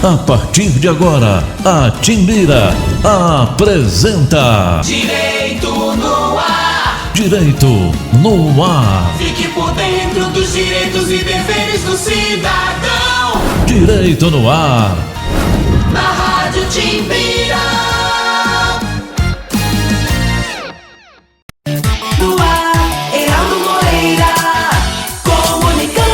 A partir de agora, a Timbira apresenta Direito no Ar. Direito no Ar. Fique por dentro dos direitos e deveres do cidadão. Direito no Ar. Na Rádio Timbira. No ar, Heraldo Moreira, comunicando.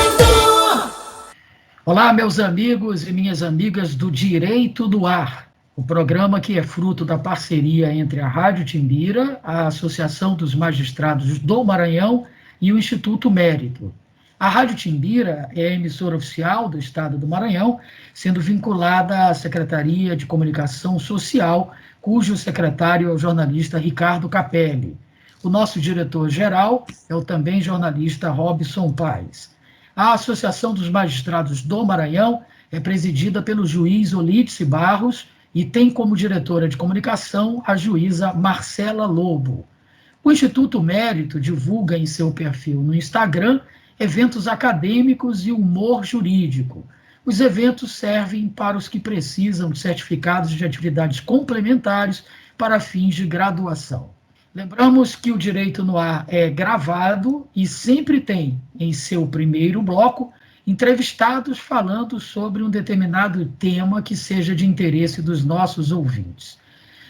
Olá, meus amigos e minhas amigas do Direito no Ar, o programa que é fruto da parceria entre a Rádio Timbira, a Associação dos Magistrados do Maranhão e o Instituto Mérito. A Rádio Timbira é a emissora oficial do Estado do Maranhão, sendo vinculada à Secretaria de Comunicação Social, cujo secretário é o jornalista Ricardo Capelli. O nosso diretor-geral é o também jornalista Robson Paes. A Associação dos Magistrados do Maranhão é presidida pelo juiz Olídice Barros e tem como diretora de comunicação a juíza Marcela Lobo. O Instituto Mérito divulga em seu perfil no Instagram eventos acadêmicos e humor jurídico. Os eventos servem para os que precisam de certificados de atividades complementares para fins de graduação. Lembramos que o Direito no Ar é gravado e sempre tem, em seu primeiro bloco, entrevistados falando sobre um determinado tema que seja de interesse dos nossos ouvintes.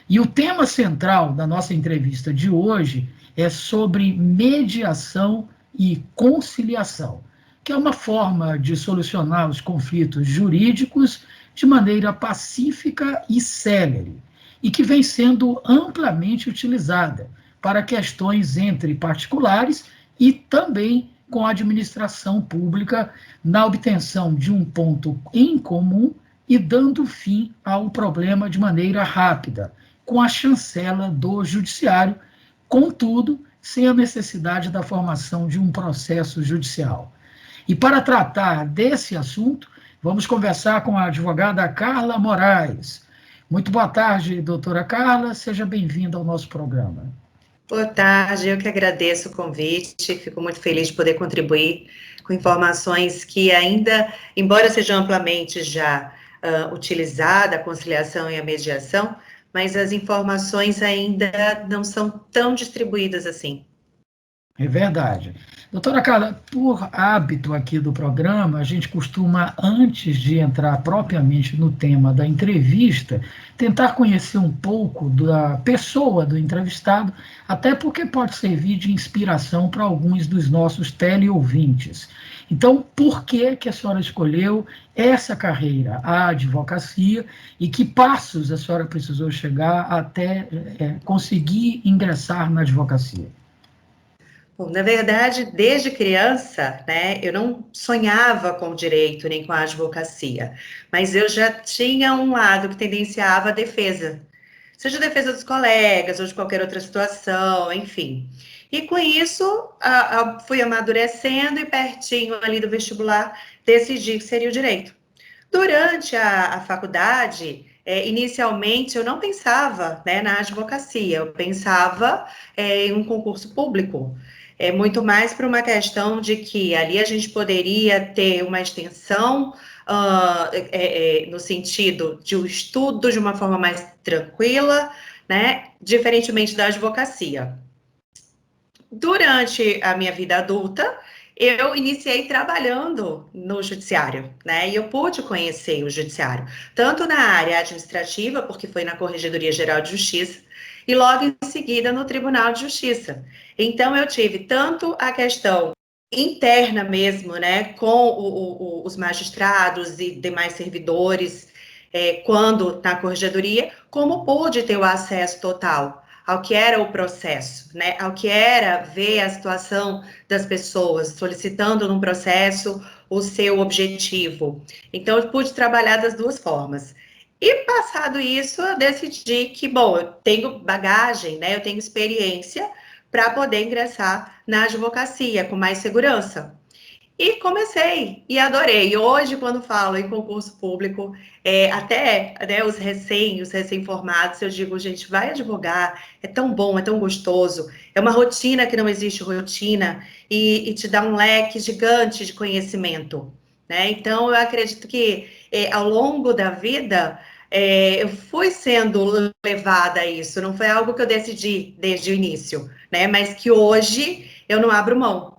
E o tema central da nossa entrevista de hoje é sobre mediação e conciliação, que é uma forma de solucionar os conflitos jurídicos de maneira pacífica e célere, e que vem sendo amplamente utilizada para questões entre particulares e também com a administração pública na obtenção de um ponto em comum e dando fim ao problema de maneira rápida, com a chancela do judiciário, contudo, sem a necessidade da formação de um processo judicial. E para tratar desse assunto, vamos conversar com a advogada Carla Moraes. Muito boa tarde, doutora Carla, seja bem-vinda ao nosso programa. Boa tarde, eu que agradeço o convite, fico muito feliz de poder contribuir com informações que ainda, embora seja amplamente já utilizada a conciliação e a mediação, mas as informações ainda não são tão distribuídas assim. É verdade. Doutora Carla, por hábito aqui do programa, a gente costuma, antes de entrar propriamente no tema da entrevista, tentar conhecer um pouco da pessoa do entrevistado, até porque pode servir de inspiração para alguns dos nossos teleouvintes. Então, por que a senhora escolheu essa carreira, a advocacia, e que passos a senhora precisou chegar até conseguir ingressar na advocacia? Bom, na verdade, desde criança, né, eu não sonhava com o direito nem com a advocacia, mas eu já tinha um lado que tendenciava à defesa, seja a defesa dos colegas ou de qualquer outra situação, enfim. E com isso, fui amadurecendo e pertinho ali do vestibular, decidi que seria o direito. Durante a faculdade, inicialmente eu não pensava, né, na advocacia, eu pensava em um concurso público. Muito mais por uma questão de que ali a gente poderia ter uma extensão no sentido de um estudo de uma forma mais tranquila, né, diferentemente da advocacia. Durante a minha vida adulta, eu iniciei trabalhando no judiciário, né, e eu pude conhecer o judiciário, tanto na área administrativa, porque foi na Corregedoria Geral de Justiça, e logo em seguida no Tribunal de Justiça. Então, eu tive tanto a questão interna mesmo, né, com os magistrados e demais servidores, quando na Corregedoria, como pude ter o acesso total ao que era o processo, né, ao que era ver a situação das pessoas solicitando num processo o seu objetivo. Então, eu pude trabalhar das duas formas. E passado isso, eu decidi que, bom, eu tenho bagagem, né, eu tenho experiência para poder ingressar na advocacia com mais segurança. E comecei, e adorei. Hoje, quando falo em concurso público, até né, os recém-formados, eu digo, gente, vai advogar, é tão bom, é tão gostoso, é uma rotina que não existe rotina, e te dá um leque gigante de conhecimento, né? Então, eu acredito que ao longo da vida, eu fui sendo levada a isso, não foi algo que eu decidi desde o início, né? Mas que hoje eu não abro mão.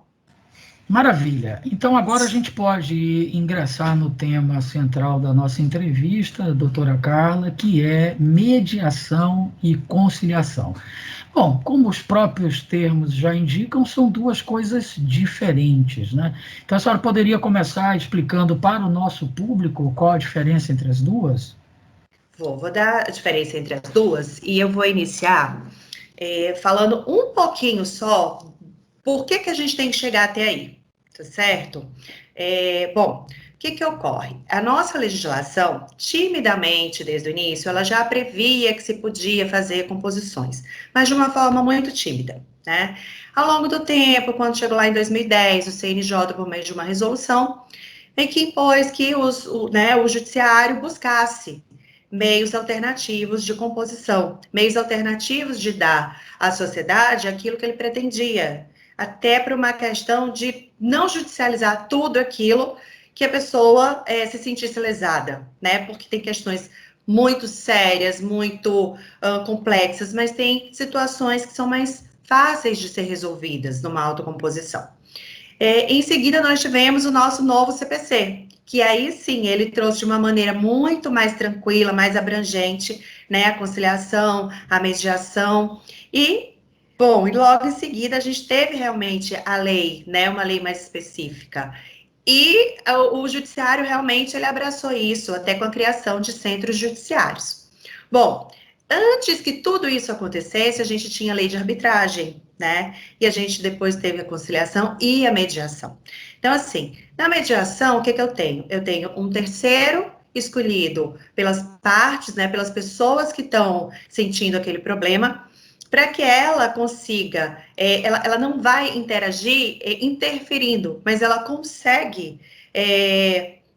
Maravilha. Então, agora a gente pode ingressar no tema central da nossa entrevista, doutora Carla, que é mediação e conciliação. Bom, como os próprios termos já indicam, são duas coisas diferentes, né? Então, a senhora poderia começar explicando para o nosso público qual a diferença entre as duas? Vou dar a diferença entre as duas e eu vou iniciar falando um pouquinho só por que que a gente tem que chegar até aí, tá certo? Bom, o que que ocorre? A nossa legislação, timidamente, desde o início, ela já previa que se podia fazer composições, mas de uma forma muito tímida, né? Ao longo do tempo, quando chegou lá em 2010, o CNJ, por meio de uma resolução, em que impôs que o judiciário buscasse meios alternativos de composição, meios alternativos de dar à sociedade aquilo que ele pretendia, até para uma questão de não judicializar tudo aquilo que a pessoa se sentisse lesada, né? Porque tem questões muito sérias, muito complexas, mas tem situações que são mais fáceis de ser resolvidas numa autocomposição. Em seguida, nós tivemos o nosso novo CPC, que aí sim ele trouxe de uma maneira muito mais tranquila, mais abrangente, né, a conciliação, a mediação, e logo em seguida a gente teve realmente a lei, né, uma lei mais específica, e o judiciário realmente ele abraçou isso, até com a criação de centros judiciários. Bom, antes que tudo isso acontecesse, a gente tinha a lei de arbitragem, né? E a gente depois teve a conciliação e a mediação. Então, assim, na mediação, o que que eu tenho? Eu tenho um terceiro escolhido pelas partes, né? Pelas pessoas que estão sentindo aquele problema, para que ela consiga, ela não vai interagir interferindo, mas ela consegue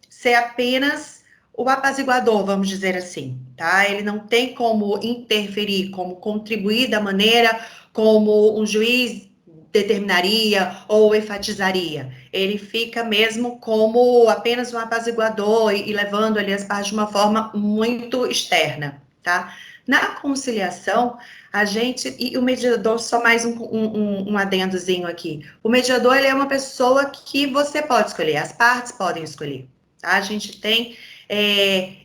ser apenas o apaziguador, vamos dizer assim, tá? Ele não tem como interferir, como contribuir da maneira como um juiz determinaria ou enfatizaria. Ele fica mesmo como apenas um apaziguador e levando ali as partes de uma forma muito externa, tá? Na conciliação, a gente, e o mediador, só mais um adendozinho aqui, o mediador, ele é uma pessoa que você pode escolher, as partes podem escolher, tá? A gente tem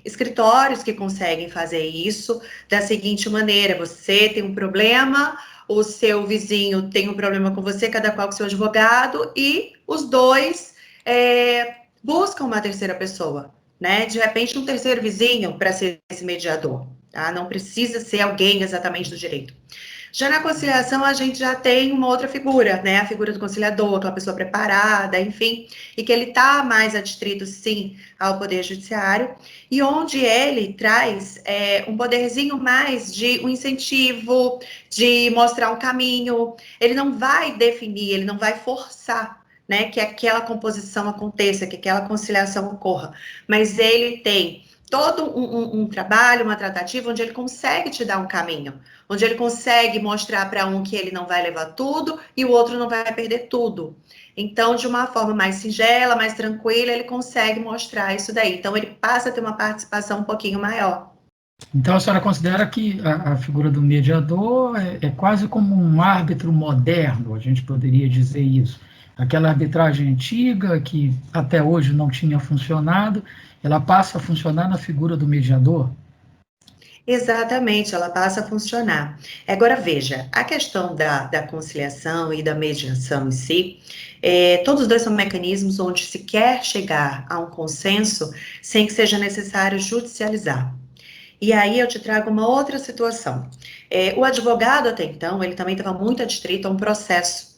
escritórios que conseguem fazer isso da seguinte maneira: você tem um problema, o seu vizinho tem um problema com você, cada qual com seu advogado, e os dois buscam uma terceira pessoa, né? De repente, um terceiro vizinho para ser esse mediador, tá? Não precisa ser alguém exatamente do direito. Já na conciliação, a gente já tem uma outra figura, né? A figura do conciliador, que é uma pessoa preparada, enfim, e que ele está mais adstrito, sim, ao Poder Judiciário, e onde ele traz um poderzinho mais de um incentivo, de mostrar um caminho. Ele não vai definir, ele não vai forçar, né, que aquela composição aconteça, que aquela conciliação ocorra, mas ele tem todo um trabalho, uma tratativa, onde ele consegue te dar um caminho, onde ele consegue mostrar para um que ele não vai levar tudo e o outro não vai perder tudo. Então, de uma forma mais singela, mais tranquila, ele consegue mostrar isso daí. Então, ele passa a ter uma participação um pouquinho maior. Então, a senhora considera que a figura do mediador é quase como um árbitro moderno, a gente poderia dizer isso. Aquela arbitragem antiga, que até hoje não tinha funcionado, ela passa a funcionar na figura do mediador? Exatamente, ela passa a funcionar. Agora, veja, a questão da conciliação e da mediação em si, todos os dois são mecanismos onde se quer chegar a um consenso sem que seja necessário judicializar. E aí eu te trago uma outra situação. O advogado, até então, ele também estava muito adstrito a um processo.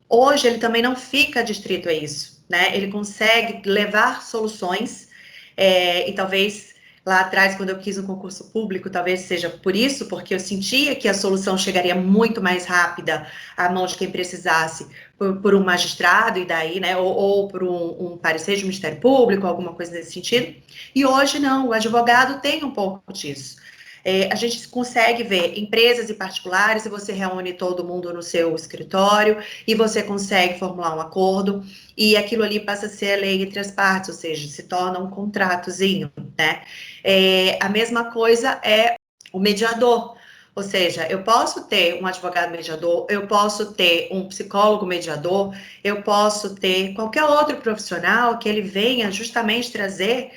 Hoje, ele também não fica adstrito a isso, né? Ele consegue levar soluções, e talvez lá atrás, quando eu quis um concurso público, talvez seja por isso, porque eu sentia que a solução chegaria muito mais rápida à mão de quem precisasse, por um magistrado, e daí, né, ou por um parecer de Ministério Público, alguma coisa nesse sentido. E hoje não, o advogado tem um pouco disso. A gente consegue ver empresas e particulares, e você reúne todo mundo no seu escritório, e você consegue formular um acordo, e aquilo ali passa a ser a lei entre as partes, ou seja, se torna um contratozinho, né? A mesma coisa é o mediador. Ou seja, eu posso ter um advogado mediador, eu posso ter um psicólogo mediador, eu posso ter qualquer outro profissional que ele venha justamente trazer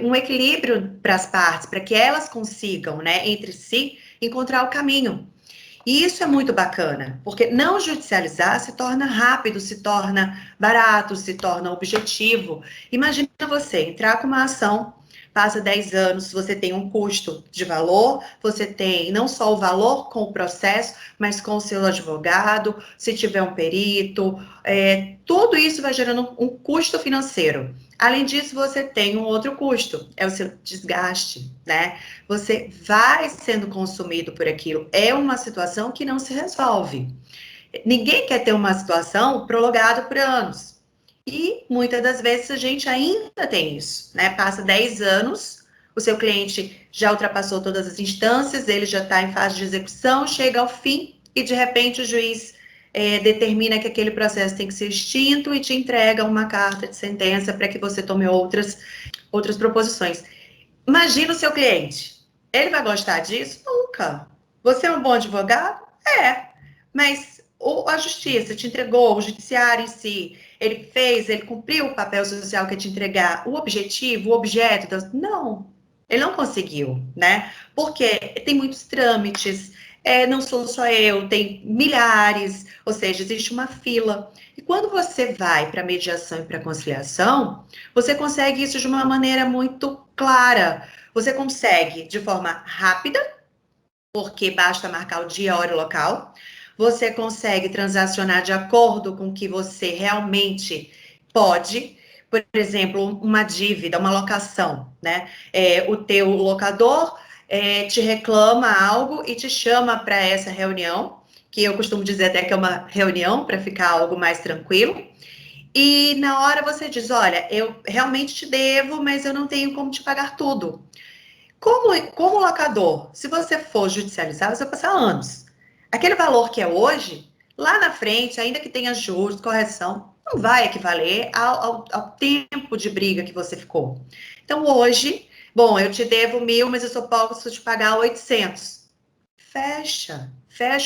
um equilíbrio para as partes, para que elas consigam, né, entre si, encontrar o caminho. E isso é muito bacana, porque não judicializar se torna rápido, se torna barato, se torna objetivo. Imagina você entrar com uma ação, passa 10 anos, você tem um custo de valor, você tem não só o valor com o processo, mas com o seu advogado, se tiver um perito, tudo isso vai gerando um custo financeiro. Além disso, você tem um outro custo, é o seu desgaste, né? Você vai sendo consumido por aquilo. É uma situação que não se resolve. Ninguém quer ter uma situação prolongada por anos. E muitas das vezes a gente ainda tem isso, né? Passa 10 anos, o seu cliente já ultrapassou todas as instâncias, ele já está em fase de execução, chega ao fim e de repente o juiz determina que aquele processo tem que ser extinto e te entrega uma carta de sentença para que você tome outras proposições. Imagina o seu cliente. Ele vai gostar disso? Nunca. Você é um bom advogado? Mas a justiça te entregou, o judiciário em si, ele cumpriu o papel social que é te entregar, o objetivo, o objeto, não, ele não conseguiu, né? Porque tem muitos trâmites, não sou só eu, tem milhares, ou seja, existe uma fila. E quando você vai para mediação e para conciliação, você consegue isso de uma maneira muito clara. Você consegue de forma rápida, porque basta marcar o dia, a hora e o local. Você consegue transacionar de acordo com o que você realmente pode. Por exemplo, uma dívida, uma locação, né? O teu locador te reclama algo e te chama para essa reunião, que eu costumo dizer até que é uma reunião para ficar algo mais tranquilo. E na hora você diz, olha, eu realmente te devo, mas eu não tenho como te pagar tudo. Como locador, se você for judicializar, você vai passar anos. Aquele valor que é hoje, lá na frente, ainda que tenha juros, correção, não vai equivaler ao tempo de briga que você ficou. Então, hoje, bom, eu te devo 1.000, mas eu só posso te pagar 800. Fecha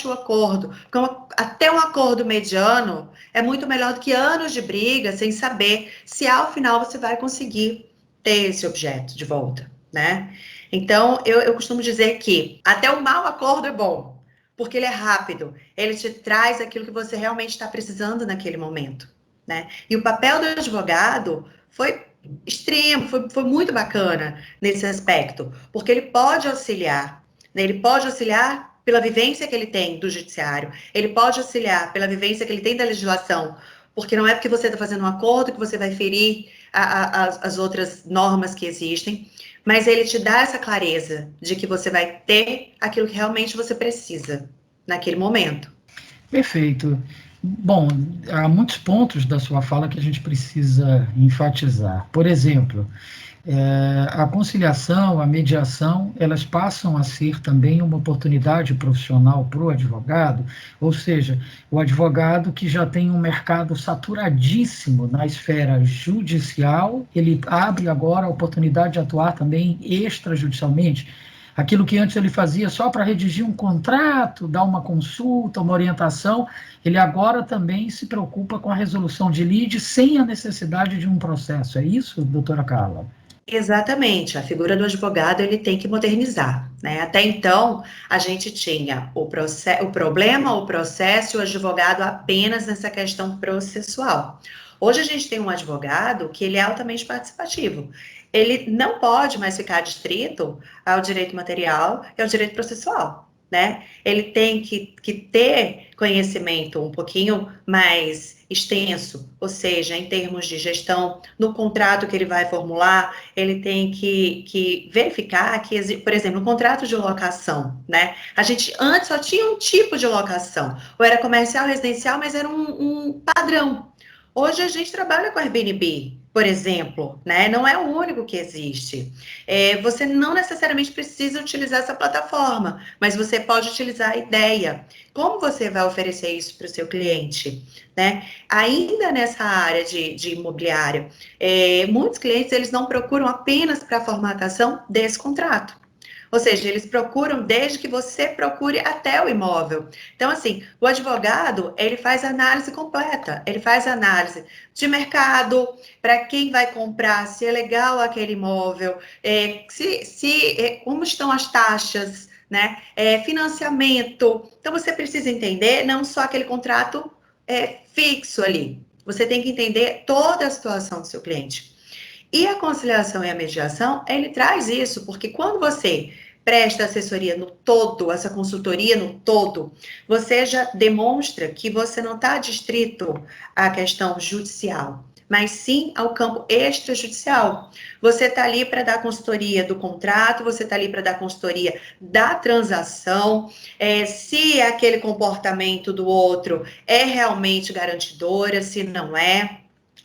o acordo. Porque até um acordo mediano é muito melhor do que anos de briga, sem saber se ao final você vai conseguir ter esse objeto de volta, né? Então, eu costumo dizer que até um mau acordo é bom, porque ele é rápido, ele te traz aquilo que você realmente está precisando naquele momento, né? E o papel do advogado foi extremo, foi muito bacana nesse aspecto, porque ele pode auxiliar, né? Ele pode auxiliar pela vivência que ele tem do judiciário, ele pode auxiliar pela vivência que ele tem da legislação, porque não é porque você está fazendo um acordo que você vai ferir as outras normas que existem, mas ele te dá essa clareza de que você vai ter aquilo que realmente você precisa naquele momento. Perfeito. Bom, há muitos pontos da sua fala que a gente precisa enfatizar. Por exemplo, a conciliação, a mediação, elas passam a ser também uma oportunidade profissional para o advogado, ou seja, o advogado que já tem um mercado saturadíssimo na esfera judicial, ele abre agora a oportunidade de atuar também extrajudicialmente. Aquilo que antes ele fazia só para redigir um contrato, dar uma consulta, uma orientação, ele agora também se preocupa com a resolução de lide sem a necessidade de um processo. É isso, doutora Carla? Exatamente, a figura do advogado ele tem que modernizar, né? Até então, a gente tinha o problema, o processo e o advogado apenas nessa questão processual. Hoje a gente tem um advogado que ele é altamente participativo. Ele não pode mais ficar adstrito ao direito material e ao direito processual, né? Ele tem que ter conhecimento um pouquinho mais extenso, ou seja, em termos de gestão, no contrato que ele vai formular, ele tem que verificar que, por exemplo, no contrato de locação, né? A gente antes só tinha um tipo de locação, ou era comercial, residencial, mas era um padrão. Hoje a gente trabalha com Airbnb, por exemplo, né? Não é o único que existe. Você não necessariamente precisa utilizar essa plataforma, mas você pode utilizar a ideia. Como você vai oferecer isso para o seu cliente, né? Ainda nessa área de imobiliário, muitos clientes eles não procuram apenas para a formatação desse contrato. Ou seja, eles procuram desde que você procure até o imóvel. Então, assim, o advogado, ele faz análise completa, ele faz análise de mercado, para quem vai comprar, se é legal aquele imóvel, como estão as taxas, né? Financiamento. Então, você precisa entender não só aquele contrato fixo ali, você tem que entender toda a situação do seu cliente. E a conciliação e a mediação, ele traz isso, porque quando você presta assessoria no todo, essa consultoria no todo, você já demonstra que você não está distrito à questão judicial, mas sim ao campo extrajudicial. Você está ali para dar consultoria do contrato, você está ali para dar consultoria da transação, se aquele comportamento do outro é realmente garantidora, se não é.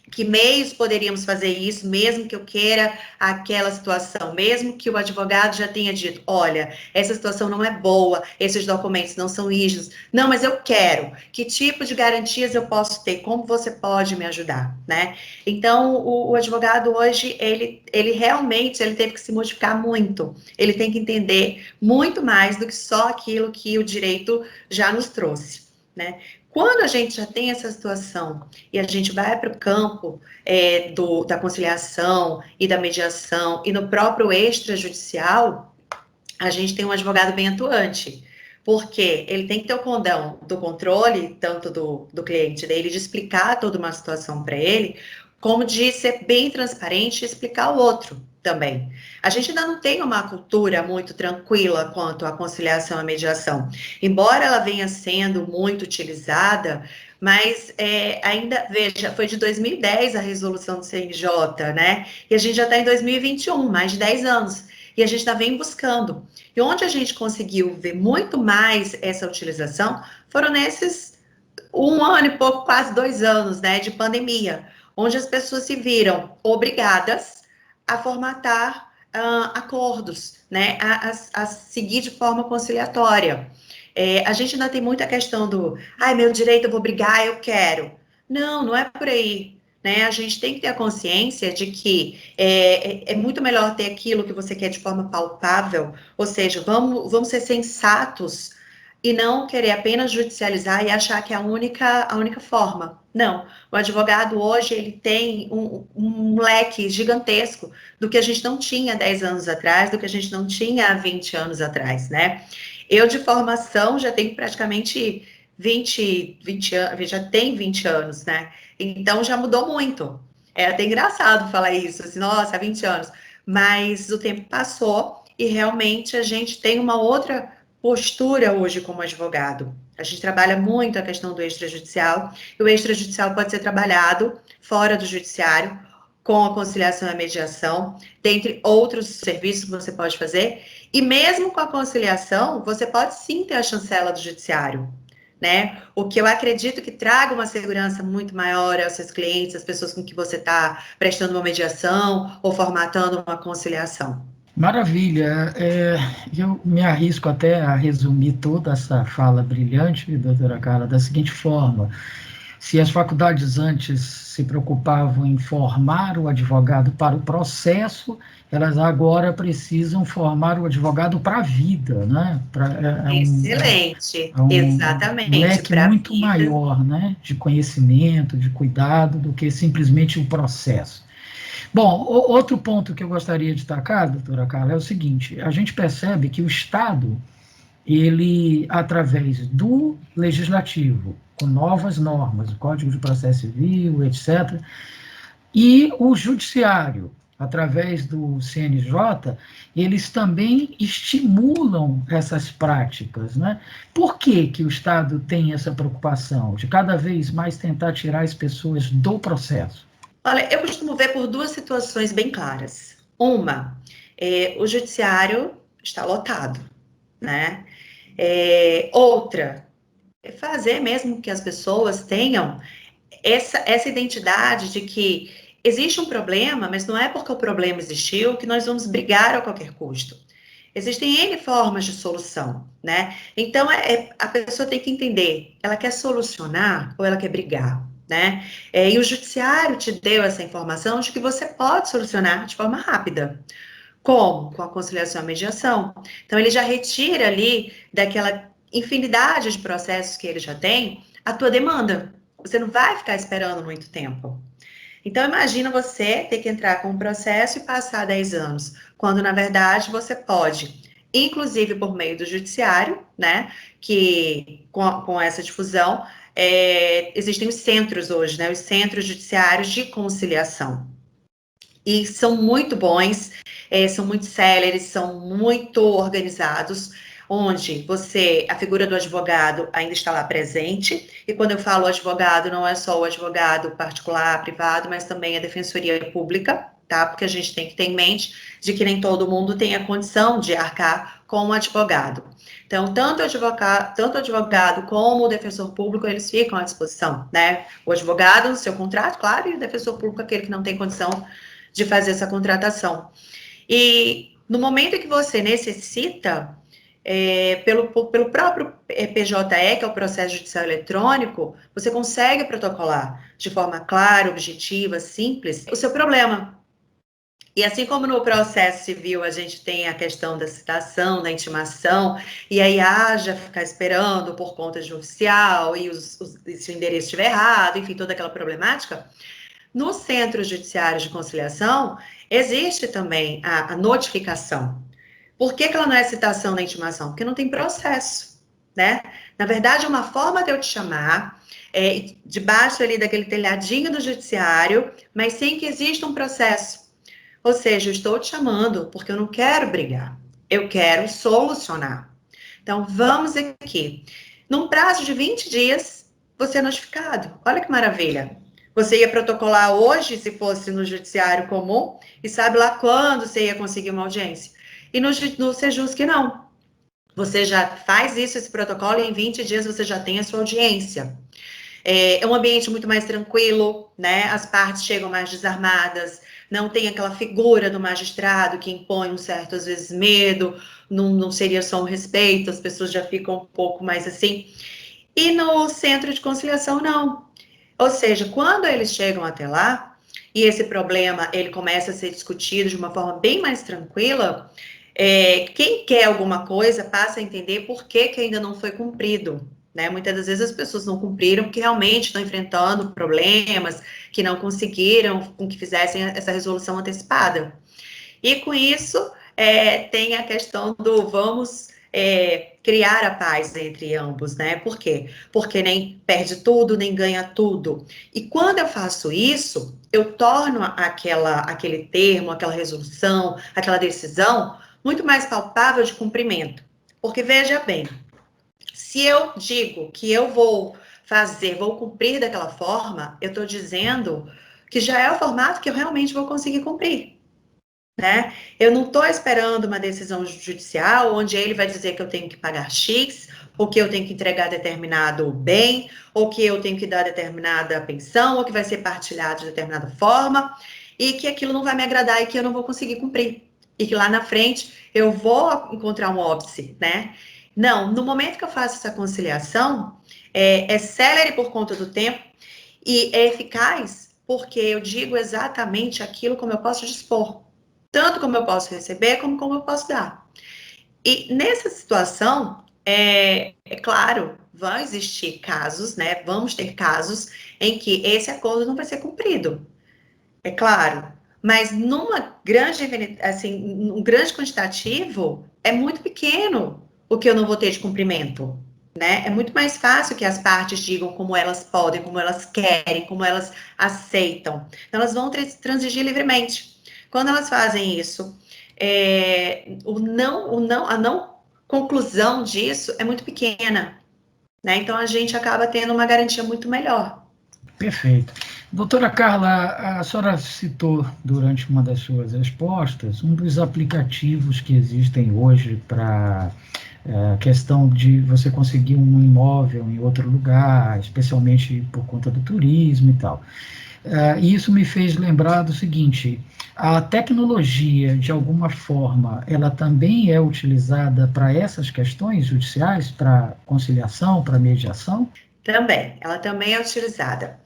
Que meios poderíamos fazer isso, mesmo que eu queira aquela situação, mesmo que o advogado já tenha dito, olha, essa situação não é boa, esses documentos não são rígidos, não, mas eu quero, que tipo de garantias eu posso ter, como você pode me ajudar, né? Então, o advogado hoje, ele realmente, ele teve que se modificar muito, ele tem que entender muito mais do que só aquilo que o direito já nos trouxe, né? Quando a gente já tem essa situação e a gente vai para o campo da conciliação e da mediação e no próprio extrajudicial, a gente tem um advogado bem atuante, porque ele tem que ter o condão do controle, tanto do cliente dele, de explicar toda uma situação para ele, como de ser bem transparente e explicar o outro também. A gente ainda não tem uma cultura muito tranquila quanto à conciliação e mediação, embora ela venha sendo muito utilizada, mas ainda, veja, foi de 2010 a resolução do CNJ, né? E a gente já está em 2021, mais de 10 anos, e a gente ainda vem buscando. E onde a gente conseguiu ver muito mais essa utilização foram nesses 1 ano e pouco, quase 2 anos, né, de pandemia, onde as pessoas se viram obrigadas a formatar acordos, né, a seguir de forma conciliatória. A gente ainda tem muita questão do, meu direito, eu vou brigar, eu quero. Não, não é por aí, né? A gente tem que ter a consciência de que é muito melhor ter aquilo que você quer de forma palpável, ou seja, vamos ser sensatos e não querer apenas judicializar e achar que é a única forma. Não, o advogado hoje ele tem um leque gigantesco do que a gente não tinha 10 anos atrás, do que a gente não tinha há 20 anos atrás, né? Eu, de formação, já tenho praticamente 20 anos, já tem 20 anos, né? Então, já mudou muito. É até engraçado falar isso, assim, nossa, há 20 anos. Mas o tempo passou e realmente a gente tem uma outra postura hoje como advogado. A gente trabalha muito a questão do extrajudicial, e o extrajudicial pode ser trabalhado fora do judiciário, com a conciliação e a mediação, dentre outros serviços que você pode fazer, e mesmo com a conciliação, você pode sim ter a chancela do judiciário, né? O que eu acredito que traga uma segurança muito maior aos seus clientes, às pessoas com que você está prestando uma mediação ou formatando uma conciliação. Maravilha. Eu me arrisco até a resumir toda essa fala brilhante, doutora Carla, da seguinte forma: se as faculdades antes se preocupavam em formar o advogado para o processo, elas agora precisam formar o advogado para a vida, né? Excelente, É um exatamente, leque para a muito vida. maior, né? De conhecimento, de cuidado, do que simplesmente o processo. Bom, outro ponto que eu gostaria de destacar, doutora Carla, é o seguinte: a gente percebe que o Estado, ele, através do legislativo, com novas normas, o Código de Processo Civil, etc., e o judiciário, através do CNJ, eles também estimulam essas práticas, né? Por que que o Estado tem essa preocupação de cada vez mais tentar tirar as pessoas do processo? Olha, eu costumo ver por duas situações bem claras. Uma, o judiciário está lotado, né? Outra, fazer mesmo que as pessoas tenham essa identidade de que existe um problema, mas não é porque o problema existiu que nós vamos brigar a qualquer custo. Existem N formas de solução, né? Então, a pessoa tem que entender, ela quer solucionar ou ela quer brigar, né? E o judiciário te deu essa informação de que você pode solucionar de forma rápida. Como? Com a conciliação e a mediação. Então, ele já retira ali daquela infinidade de processos que ele já tem a tua demanda. Você não vai ficar esperando muito tempo. Então, imagina você ter que entrar com um processo e passar 10 anos, quando, na verdade, você pode, inclusive por meio do judiciário, né, que com essa difusão, existem os centros hoje, né, os centros judiciários de conciliação. E são muito bons, são muito céleres, são muito organizados, onde a figura do advogado ainda está lá presente, e quando eu falo advogado, não é só o advogado particular, privado, mas também a defensoria pública, tá? Porque a gente tem que ter em mente de que nem todo mundo tem a condição de arcar com o advogado. Então, tanto o advogado como o defensor público, eles ficam à disposição, né? O advogado no seu contrato, claro, e o defensor público, aquele que não tem condição de fazer essa contratação. E no momento em que você necessita, pelo próprio PJE, que é o processo judicial eletrônico, você consegue protocolar de forma clara, objetiva, simples, o seu problema. E assim como no processo civil a gente tem a questão da citação, da intimação, e aí haja ficar esperando por conta de oficial, e se o endereço estiver errado, enfim, toda aquela problemática, nos centros judiciários de conciliação, existe também a notificação. Por que ela não é citação na intimação? Porque não tem processo, né? Na verdade, é uma forma de eu te chamar, debaixo ali daquele telhadinho do judiciário, mas sem que exista um processo. Ou seja, eu estou te chamando porque eu não quero brigar, eu quero solucionar. Então, vamos aqui. Num prazo de 20 dias, você é notificado. Olha que maravilha. Você ia protocolar hoje, se fosse no judiciário comum, e sabe lá quando você ia conseguir uma audiência. E no Sejusc não. Você já faz esse protocolo e em 20 dias você já tem a sua audiência. É um ambiente muito mais tranquilo, né? As partes chegam mais desarmadas, não tem aquela figura do magistrado que impõe um certo, às vezes, medo, não seria só um respeito, as pessoas já ficam um pouco mais assim. E no centro de conciliação, não. Ou seja, quando eles chegam até lá, e esse problema ele começa a ser discutido de uma forma bem mais tranquila, quem quer alguma coisa passa a entender por que ainda não foi cumprido, né? Muitas das vezes as pessoas não cumpriram porque realmente estão enfrentando problemas, que não conseguiram com que fizessem essa resolução antecipada. E com isso, tem a questão do vamos criar a paz entre ambos, né? Por quê? Porque nem perde tudo, nem ganha tudo. E quando eu faço isso, eu torno aquele termo, aquela resolução, aquela decisão, muito mais palpável de cumprimento. Porque, veja bem, se eu digo que eu vou cumprir daquela forma, eu estou dizendo que já é o formato que eu realmente vou conseguir cumprir. Né? Eu não estou esperando uma decisão judicial onde ele vai dizer que eu tenho que pagar X, ou que eu tenho que entregar determinado bem, ou que eu tenho que dar determinada pensão, ou que vai ser partilhado de determinada forma, e que aquilo não vai me agradar e que eu não vou conseguir cumprir. E que lá na frente eu vou encontrar um óbice, né? Não, no momento que eu faço essa conciliação, é célere por conta do tempo e é eficaz porque eu digo exatamente aquilo como eu posso dispor. Tanto como eu posso receber, como eu posso dar. E nessa situação, é claro, vão existir casos, né? Vamos ter casos em que esse acordo não vai ser cumprido. É claro. Mas numa grande, assim, um grande quantitativo, é muito pequeno o que eu não vou ter de cumprimento. Né? É muito mais fácil que as partes digam como elas podem, como elas querem, como elas aceitam. Então, elas vão transigir livremente. Quando elas fazem isso, a não conclusão disso é muito pequena, né? Então a gente acaba tendo uma garantia muito melhor. Perfeito. Doutora Carla, a senhora citou durante uma das suas respostas um dos aplicativos que existem hoje para a questão de você conseguir um imóvel em outro lugar, especialmente por conta do turismo e tal. E isso me fez lembrar do seguinte: a tecnologia, de alguma forma, ela também é utilizada para essas questões judiciais, para conciliação, para mediação? Também, ela também é utilizada.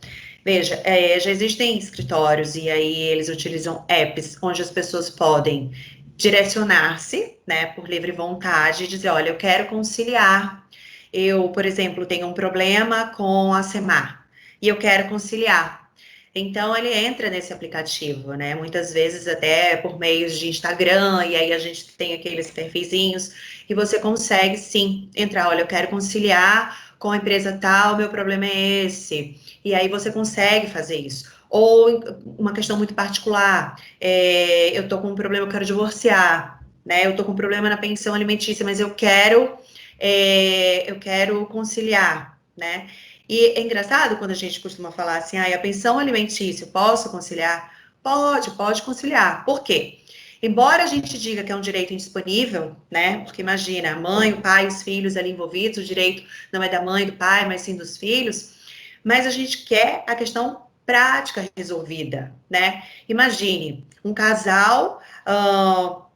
Veja, já existem escritórios e aí eles utilizam apps onde as pessoas podem direcionar-se, né, por livre vontade e dizer, olha, eu quero conciliar. Eu, por exemplo, tenho um problema com a SEMAR e eu quero conciliar. Então, ele entra nesse aplicativo, né, muitas vezes até por meios de Instagram, e aí a gente tem aqueles perfizinhos, e você consegue, sim, entrar, olha, eu quero conciliar com a empresa tal, meu problema é esse. E aí você consegue fazer isso. Ou uma questão muito particular, eu tô com um problema, eu quero divorciar, né? Eu tô com um problema na pensão alimentícia, mas eu quero conciliar, né? E é engraçado quando a gente costuma falar assim, a pensão alimentícia, posso conciliar? Pode conciliar. Por quê? Embora a gente diga que é um direito indisponível, né? Porque imagina, a mãe, o pai, os filhos ali envolvidos, o direito não é da mãe, do pai, mas sim dos filhos, mas a gente quer a questão prática resolvida, né? Imagine um casal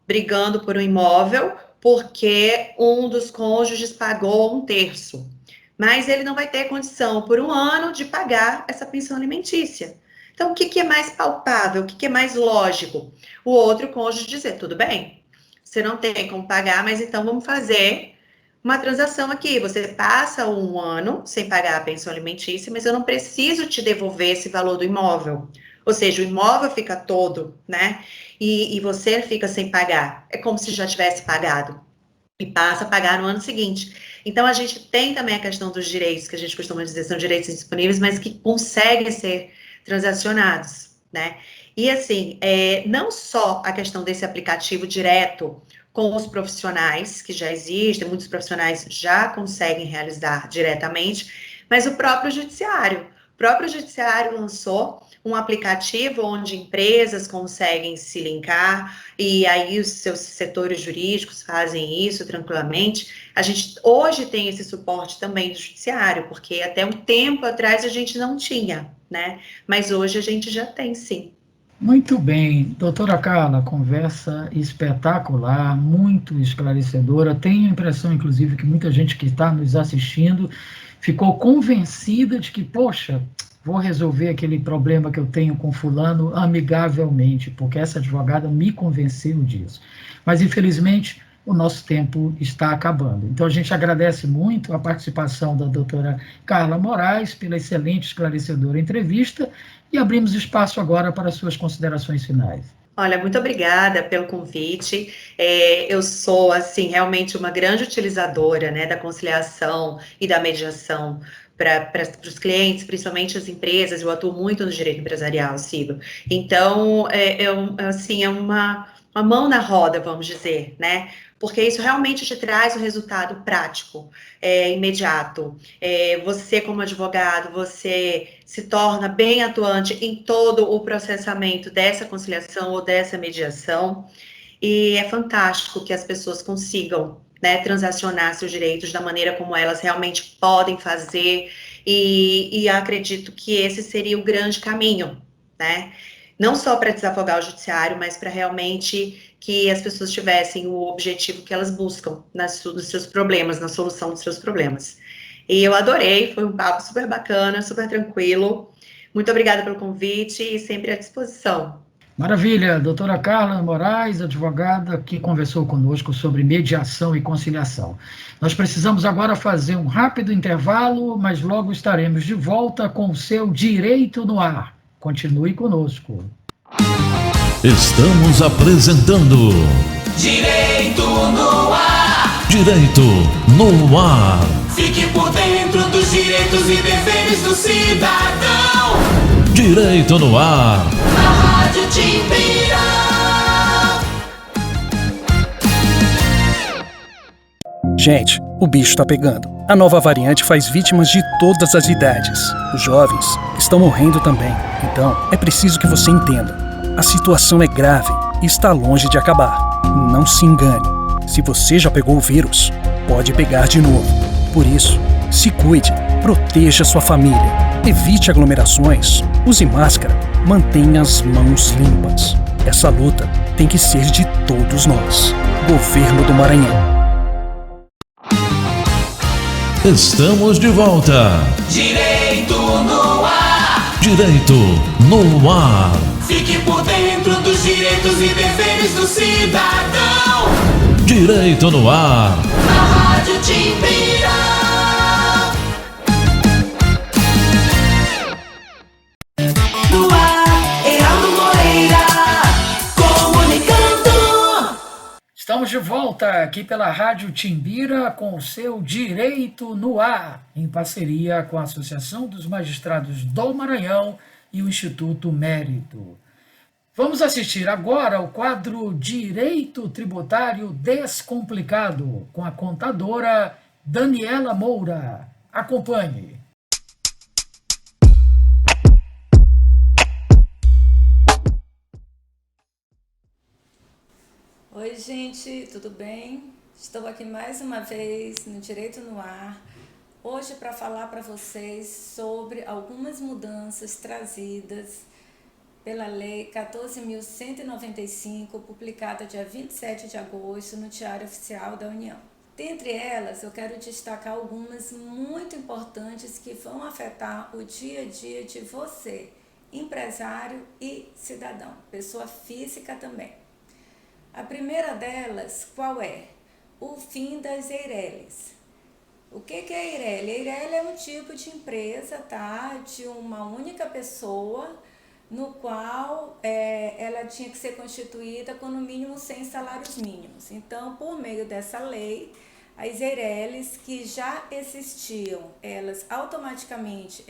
brigando por um imóvel porque um dos cônjuges pagou 1/3, mas ele não vai ter condição por 1 ano de pagar essa pensão alimentícia. Então, o que é mais palpável, o que é mais lógico? O outro cônjuge dizer, tudo bem, você não tem como pagar, mas então vamos fazer uma transação aqui. Você passa 1 ano sem pagar a pensão alimentícia, mas eu não preciso te devolver esse valor do imóvel. Ou seja, o imóvel fica todo, né? E você fica sem pagar. É como se já tivesse pagado. E passa a pagar no ano seguinte. Então, a gente tem também a questão dos direitos, que a gente costuma dizer são direitos indisponíveis, mas que conseguem ser transacionados, né? E assim, não só a questão desse aplicativo direto com os profissionais, que já existem, muitos profissionais já conseguem realizar diretamente, mas o próprio judiciário. O próprio judiciário lançou um aplicativo onde empresas conseguem se linkar e aí os seus setores jurídicos fazem isso tranquilamente. A gente hoje tem esse suporte também do judiciário, porque até um tempo atrás a gente não tinha, né? Mas hoje a gente já tem, sim. Muito bem, doutora Carla, conversa espetacular, muito esclarecedora. Tenho a impressão, inclusive, que muita gente que está nos assistindo ficou convencida de que, poxa, vou resolver aquele problema que eu tenho com fulano amigavelmente, porque essa advogada me convenceu disso. Mas, infelizmente, o nosso tempo está acabando. Então, a gente agradece muito a participação da doutora Carla Moraes pela excelente esclarecedora entrevista e abrimos espaço agora para suas considerações finais. Olha, muito obrigada pelo convite. Eu sou, assim, realmente uma grande utilizadora, né, da conciliação e da mediação para os clientes, principalmente as empresas. Eu atuo muito no direito empresarial, Cido. Então, assim, é uma mão na roda, vamos dizer, né? Porque isso realmente te traz um resultado prático, imediato. Você, como advogado, você se torna bem atuante em todo o processamento dessa conciliação ou dessa mediação, e é fantástico que as pessoas consigam, né, transacionar seus direitos da maneira como elas realmente podem fazer, e acredito que esse seria o grande caminho, né? Não só para desafogar o judiciário, mas para realmente que as pessoas tivessem o objetivo que elas buscam nos seus problemas, na solução dos seus problemas. E eu adorei, foi um papo super bacana, super tranquilo. Muito obrigada pelo convite e sempre à disposição. Maravilha, doutora Carla Moraes, advogada, que conversou conosco sobre mediação e conciliação. Nós precisamos agora fazer um rápido intervalo, mas logo estaremos de volta com o seu Direito no Ar. Continue conosco. Estamos apresentando Direito no Ar. Direito no Ar. Fique por dentro dos direitos e deveres do cidadão. Direito no Ar. Na Rádio Timbira. Gente, o bicho tá pegando. A nova variante faz vítimas de todas as idades. Os jovens estão morrendo também. Então, é preciso que você entenda. A situação é grave e está longe de acabar. Não se engane. Se você já pegou o vírus, pode pegar de novo. Por isso, se cuide, proteja sua família. Evite aglomerações, use máscara, mantenha as mãos limpas. Essa luta tem que ser de todos nós. Governo do Maranhão. Estamos de volta. Direito no ar. Direito no ar. Fique por dentro dos direitos e deveres do cidadão. Direito no ar. Na Rádio Timbira. No ar, Heraldo Moreira, comunicando. Estamos de volta aqui pela Rádio Timbira com o seu Direito no Ar, em parceria com a Associação dos Magistrados do Maranhão e o Instituto Mérito. Vamos assistir agora ao quadro Direito Tributário Descomplicado, com a contadora Daniela Moura. Acompanhe. Oi, gente, tudo bem? Estou aqui mais uma vez no Direito no Ar, hoje para falar para vocês sobre algumas mudanças trazidas pela Lei 14.195, publicada dia 27 de agosto no Diário Oficial da União. Dentre elas, eu quero destacar algumas muito importantes que vão afetar o dia a dia de você, empresário e cidadão, pessoa física também. A primeira delas, qual é? O fim das EIRELIs. O que é a EIRELI? A EIRELI é um tipo de empresa, tá? De uma única pessoa, no qual ela tinha que ser constituída com no mínimo 100 salários mínimos. Então, por meio dessa lei, as EIRELIs que já existiam, elas automaticamente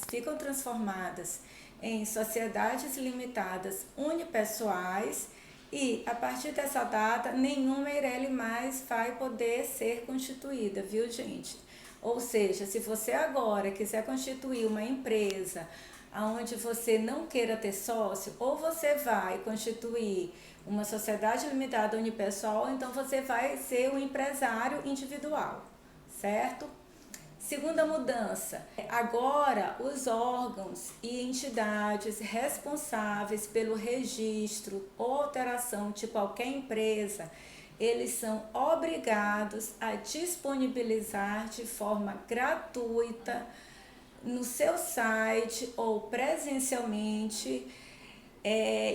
ficam transformadas em sociedades limitadas unipessoais e, a partir dessa data, nenhuma EIRELI mais vai poder ser constituída, viu, gente? Ou seja, se você agora quiser constituir uma empresa onde você não queira ter sócio, ou você vai constituir uma sociedade limitada unipessoal, ou então você vai ser um empresário individual, certo? Segunda mudança, agora os órgãos e entidades responsáveis pelo registro ou alteração de qualquer empresa, eles são obrigados a disponibilizar de forma gratuita no seu site ou presencialmente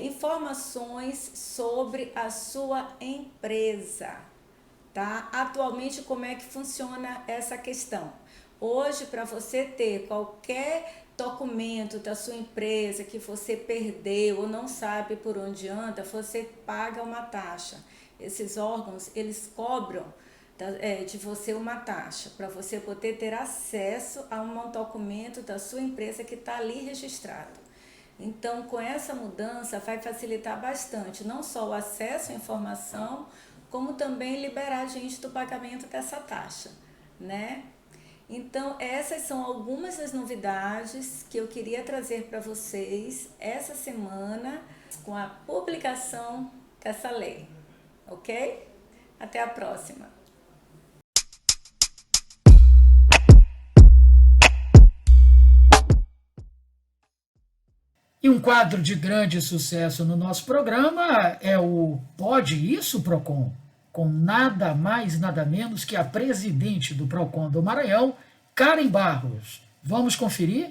informações sobre a sua empresa, tá? Atualmente, como é que funciona essa questão? Hoje, para você ter qualquer documento da sua empresa que você perdeu ou não sabe por onde anda, você paga uma taxa. Esses órgãos, eles cobram de você uma taxa para você poder ter acesso a um documento da sua empresa que está ali registrado. Então, com essa mudança, vai facilitar bastante, não só o acesso à informação, como também liberar a gente do pagamento dessa taxa, né? Então, essas são algumas das novidades que eu queria trazer para vocês essa semana com a publicação dessa lei, ok? Até a próxima! E um quadro de grande sucesso no nosso programa é o Pode Isso, Procon? Com nada mais, nada menos que a presidente do Procon do Maranhão, Karen Barros. Vamos conferir?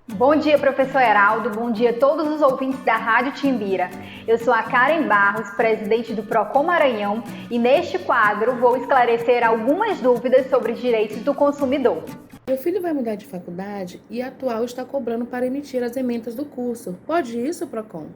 Bom dia, professor Heraldo. Bom dia a todos os ouvintes da Rádio Timbira. Eu sou a Karen Barros, presidente do Procon Maranhão, e neste quadro vou esclarecer algumas dúvidas sobre direitos do consumidor. Meu filho vai mudar de faculdade e a atual está cobrando para emitir as emendas do curso. Pode isso, Procon?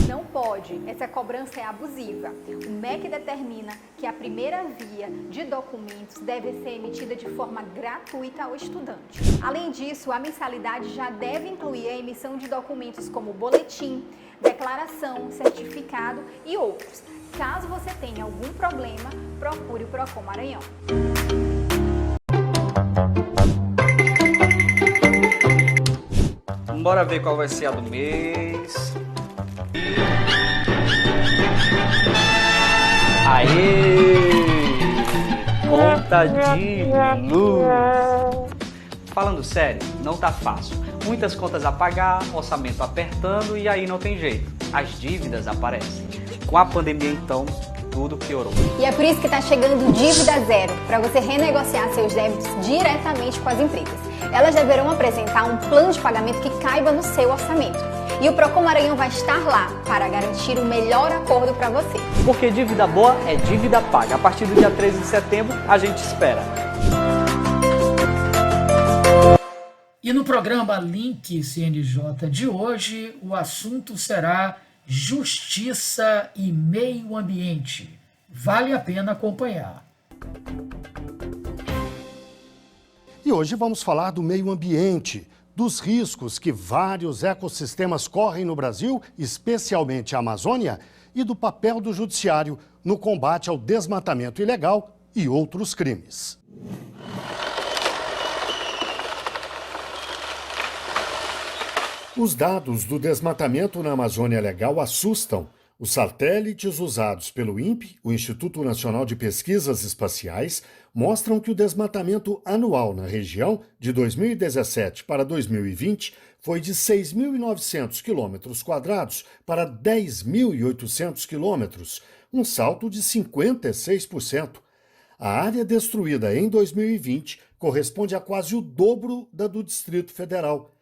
Não pode. Essa cobrança é abusiva. O MEC determina que a primeira via de documentos deve ser emitida de forma gratuita ao estudante. Além disso, a mensalidade já deve incluir a emissão de documentos como boletim, declaração, certificado e outros. Caso você tenha algum problema, procure o Procon Maranhão. Bora ver qual vai ser a do mês. Aê! Conta de luz. Falando sério, não tá fácil. Muitas contas a pagar, orçamento apertando e aí não tem jeito. As dívidas aparecem. Com a pandemia, então, tudo piorou. E é por isso que está chegando Dívida Zero, para você renegociar seus débitos diretamente com as empresas. Elas deverão apresentar um plano de pagamento que caiba no seu orçamento. E o Procon Maranhão vai estar lá para garantir o melhor acordo para você. Porque dívida boa é dívida paga. A partir do dia 13 de setembro, a gente espera. E no programa Link CNJ de hoje, o assunto será Justiça e Meio Ambiente. Vale a pena acompanhar. E hoje vamos falar do meio ambiente, dos riscos que vários ecossistemas correm no Brasil, especialmente a Amazônia, e do papel do judiciário no combate ao desmatamento ilegal e outros crimes. Os dados do desmatamento na Amazônia Legal assustam. Os satélites usados pelo INPE, o Instituto Nacional de Pesquisas Espaciais, mostram que o desmatamento anual na região de 2017 para 2020 foi de 6.900 km² para 10.800 km, um salto de 56%. A área destruída em 2020 corresponde a quase o dobro da do Distrito Federal.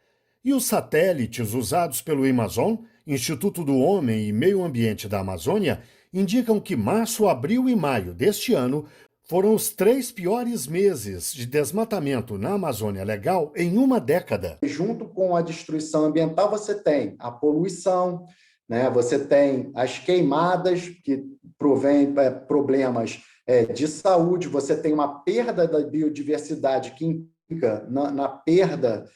E os satélites usados pelo Amazon, Instituto do Homem e Meio Ambiente da Amazônia, indicam que março, abril e maio deste ano foram os 3 piores meses de desmatamento na Amazônia Legal em uma década. Junto com a destruição ambiental, você tem a poluição, né? Você tem as queimadas, que provém problemas de saúde, você tem uma perda da biodiversidade que implica na perda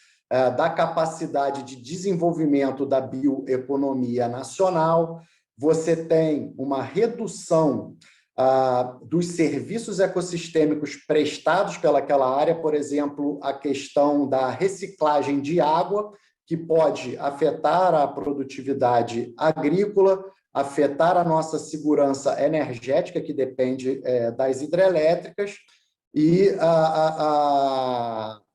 da capacidade de desenvolvimento da bioeconomia nacional, você tem uma redução dos serviços ecossistêmicos prestados pelaquela área, por exemplo, a questão da reciclagem de água, que pode afetar a produtividade agrícola, afetar a nossa segurança energética, que depende das hidrelétricas, e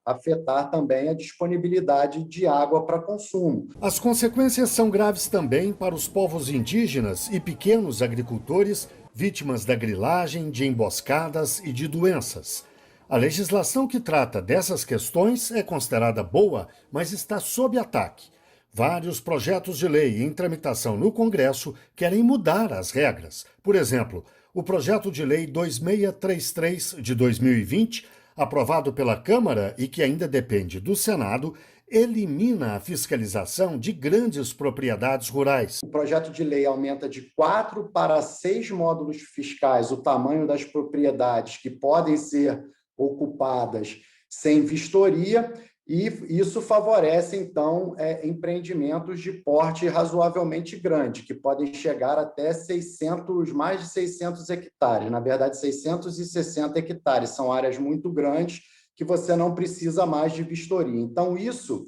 afetar também a disponibilidade de água para consumo. As consequências são graves também para os povos indígenas e pequenos agricultores, vítimas da grilagem, de emboscadas e de doenças. A legislação que trata dessas questões é considerada boa, mas está sob ataque. Vários projetos de lei em tramitação no Congresso querem mudar as regras. Por exemplo, o projeto de lei 2633 de 2020, aprovado pela Câmara e que ainda depende do Senado, elimina a fiscalização de grandes propriedades rurais. O projeto de lei aumenta de 4 para 6 módulos fiscais o tamanho das propriedades que podem ser ocupadas sem vistoria, e isso favorece, então, empreendimentos de porte razoavelmente grande, que podem chegar até mais de 600 hectares, na verdade 660 hectares, são áreas muito grandes que você não precisa mais de vistoria. Então, isso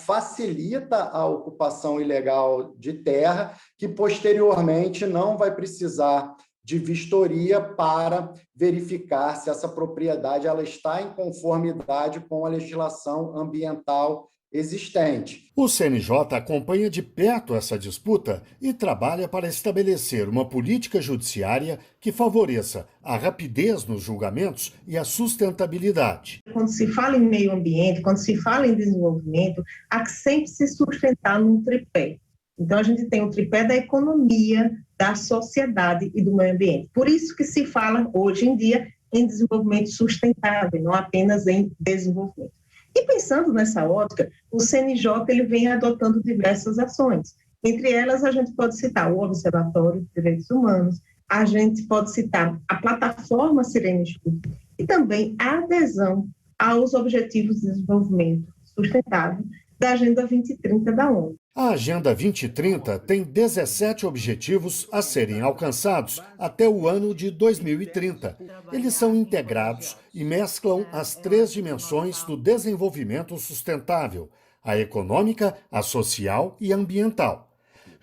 facilita a ocupação ilegal de terra, que posteriormente não vai precisar de vistoria para verificar se essa propriedade ela está em conformidade com a legislação ambiental existente. O CNJ acompanha de perto essa disputa e trabalha para estabelecer uma política judiciária que favoreça a rapidez nos julgamentos e a sustentabilidade. Quando se fala em meio ambiente, quando se fala em desenvolvimento, há que sempre se sustentar num tripé. Então, a gente tem o tripé da economia, da sociedade e do meio ambiente. Por isso que se fala, hoje em dia, em desenvolvimento sustentável, não apenas em desenvolvimento. E pensando nessa ótica, o CNJ ele vem adotando diversas ações. Entre elas, a gente pode citar o Observatório de Direitos Humanos, a gente pode citar a plataforma Sirene Escuta e também a adesão aos Objetivos de Desenvolvimento Sustentável da Agenda 2030 da ONU. A Agenda 2030 tem 17 objetivos a serem alcançados até o ano de 2030. Eles são integrados e mesclam as 3 dimensões do desenvolvimento sustentável: a econômica, a social e a ambiental.